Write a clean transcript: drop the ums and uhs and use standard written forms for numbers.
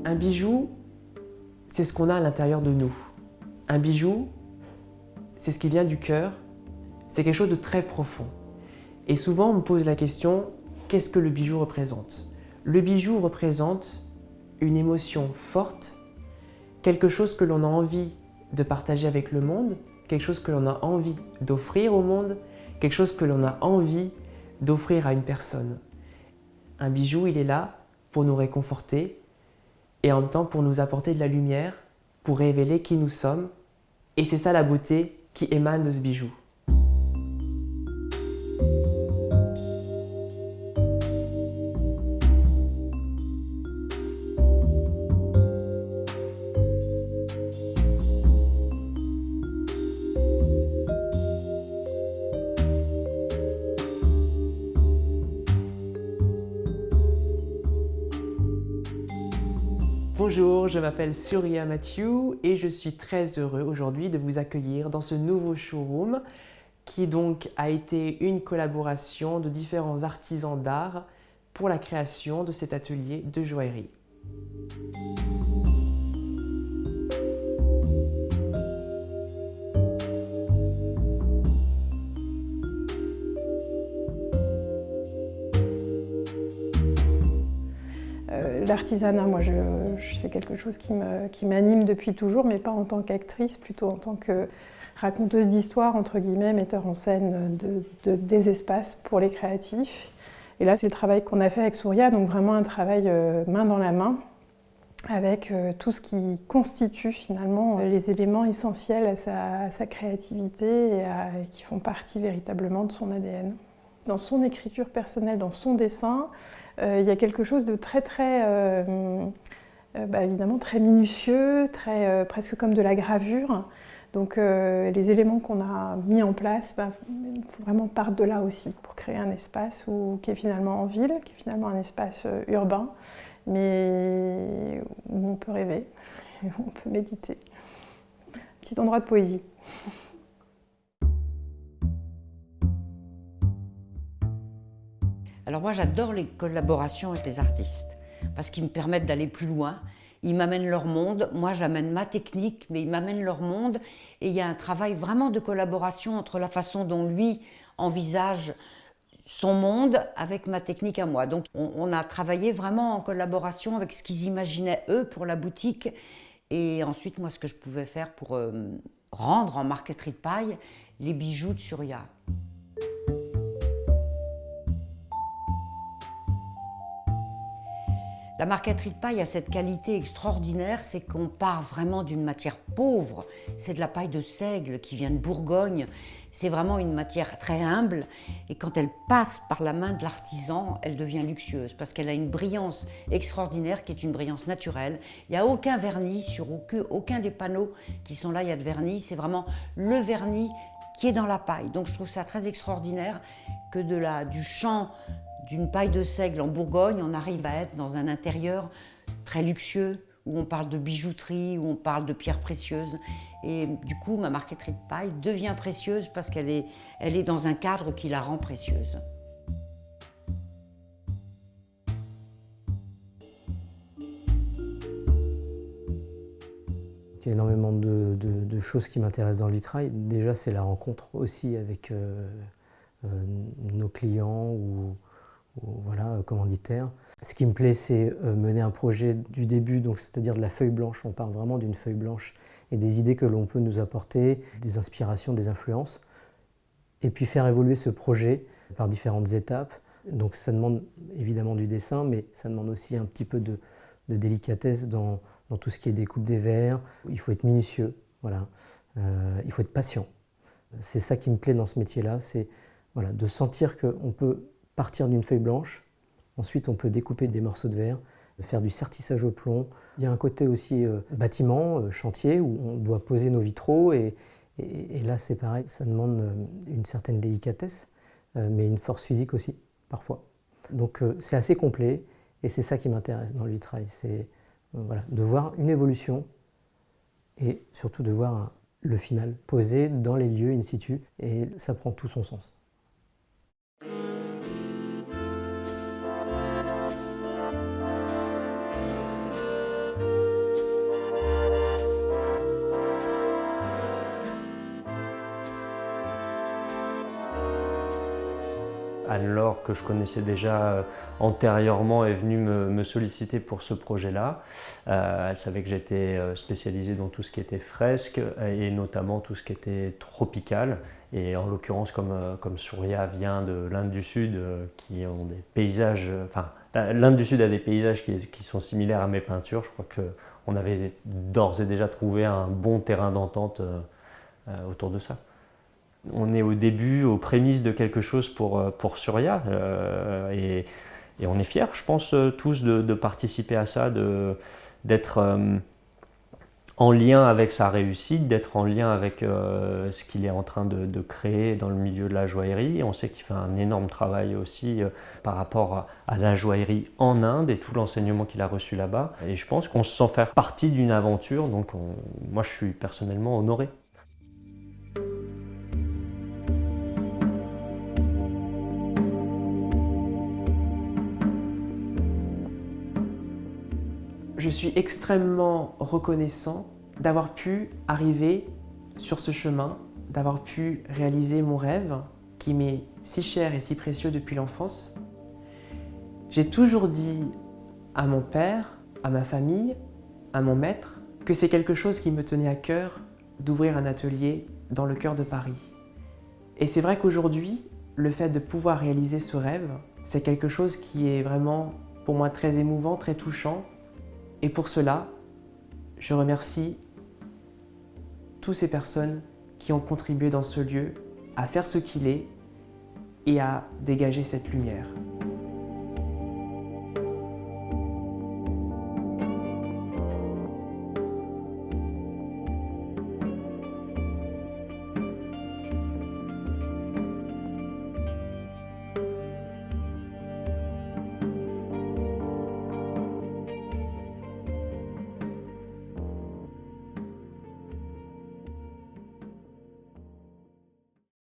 Un bijou, c'est ce qu'on a à l'intérieur de nous. Un bijou, c'est ce qui vient du cœur, c'est quelque chose de très profond. Et souvent, on me pose la question, qu'est-ce que le bijou représente? Le bijou représente une émotion forte, quelque chose que l'on a envie de partager avec le monde, quelque chose que l'on a envie d'offrir au monde, quelque chose que l'on a envie d'offrir à une personne. Un bijou, il est là pour nous réconforter et en même temps pour nous apporter de la lumière, pour révéler qui nous sommes. Et c'est ça la beauté qui émane de ce bijou. Bonjour, je m'appelle Surya Matthew et je suis très heureux aujourd'hui de vous accueillir dans ce nouveau showroom qui donc a été une collaboration de différents artisans d'art pour la création de cet atelier de joaillerie. L'artisanat, moi, c'est quelque chose qui m'anime depuis toujours, mais pas en tant qu'actrice, plutôt en tant que raconteuse d'histoire, entre guillemets, metteur en scène des espaces pour les créatifs. Et là, c'est le travail qu'on a fait avec Surya, donc vraiment un travail main dans la main, avec tout ce qui constitue finalement les éléments essentiels à sa créativité et qui font partie véritablement de son ADN. Dans son écriture personnelle, dans son dessin, il y a quelque chose de très évidemment très minutieux, presque comme de la gravure. Donc les éléments qu'on a mis en place, il faut vraiment partir de là aussi pour créer un espace qui est finalement en ville, qui est finalement un espace urbain, mais où on peut rêver, où on peut méditer. Petit endroit de poésie. Alors moi j'adore les collaborations avec les artistes parce qu'ils me permettent d'aller plus loin, ils m'amènent leur monde, moi j'amène ma technique mais ils m'amènent leur monde et il y a un travail vraiment de collaboration entre la façon dont lui envisage son monde avec ma technique à moi. Donc on a travaillé vraiment en collaboration avec ce qu'ils imaginaient eux pour la boutique et ensuite moi ce que je pouvais faire pour rendre en marqueterie de paille les bijoux de Surya. La marqueterie de paille a cette qualité extraordinaire, c'est qu'on part vraiment d'une matière pauvre. C'est de la paille de seigle qui vient de Bourgogne. C'est vraiment une matière très humble et quand elle passe par la main de l'artisan, elle devient luxueuse parce qu'elle a une brillance extraordinaire qui est une brillance naturelle. Il n'y a aucun vernis sur aucun des panneaux qui sont là, il y a de vernis. C'est vraiment le vernis qui est dans la paille. Donc je trouve ça très extraordinaire que du champ d'une paille de seigle en Bourgogne, on arrive à être dans un intérieur très luxueux, où on parle de bijouterie, où on parle de pierres précieuses. Et du coup, ma marqueterie de paille devient précieuse parce qu'elle est dans un cadre qui la rend précieuse. Il y a énormément de choses qui m'intéressent dans le vitrail. Déjà, c'est la rencontre aussi avec nos clients ou voilà, commanditaires. Ce qui me plaît, c'est mener un projet du début, donc c'est-à-dire de la feuille blanche. On part vraiment d'une feuille blanche et des idées que l'on peut nous apporter, des inspirations, des influences, et puis faire évoluer ce projet par différentes étapes. Donc ça demande évidemment du dessin, mais ça demande aussi un petit peu de délicatesse dans tout ce qui est découpe des verres. Il faut être minutieux, voilà. Il faut être patient. C'est ça qui me plaît dans ce métier-là, c'est voilà, de sentir qu'on peut partir d'une feuille blanche, ensuite on peut découper des morceaux de verre, faire du sertissage au plomb. Il y a un côté aussi bâtiment, chantier, où on doit poser nos vitraux et là c'est pareil, ça demande une certaine délicatesse, mais une force physique aussi, parfois. Donc c'est assez complet et c'est ça qui m'intéresse dans le vitrail, c'est voilà, de voir une évolution et surtout de voir le final posé dans les lieux in situ et ça prend tout son sens. Anne-Laure, que je connaissais déjà antérieurement, est venue me solliciter pour ce projet-là. Elle savait que j'étais spécialisé dans tout ce qui était fresque et notamment tout ce qui était tropical. Et en l'occurrence, comme Surya vient de l'Inde du Sud, qui ont des paysages, l'Inde du Sud a des paysages qui sont similaires à mes peintures. Je crois qu'on avait d'ores et déjà trouvé un bon terrain d'entente autour de ça. On est au début, aux prémices de quelque chose pour Surya, et on est fiers, je pense, tous de participer à ça, d'être en lien avec sa réussite, d'être en lien avec ce qu'il est en train de créer dans le milieu de la joaillerie. On sait qu'il fait un énorme travail aussi par rapport à la joaillerie en Inde et tout l'enseignement qu'il a reçu là-bas. Et je pense qu'on se sent faire partie d'une aventure, donc moi je suis personnellement honoré. Je suis extrêmement reconnaissant d'avoir pu arriver sur ce chemin, d'avoir pu réaliser mon rêve qui m'est si cher et si précieux depuis l'enfance. J'ai toujours dit à mon père, à ma famille, à mon maître, que c'est quelque chose qui me tenait à cœur d'ouvrir un atelier dans le cœur de Paris. Et c'est vrai qu'aujourd'hui, le fait de pouvoir réaliser ce rêve, c'est quelque chose qui est vraiment pour moi très émouvant, très touchant. Et pour cela, je remercie toutes ces personnes qui ont contribué dans ce lieu à faire ce qu'il est et à dégager cette lumière.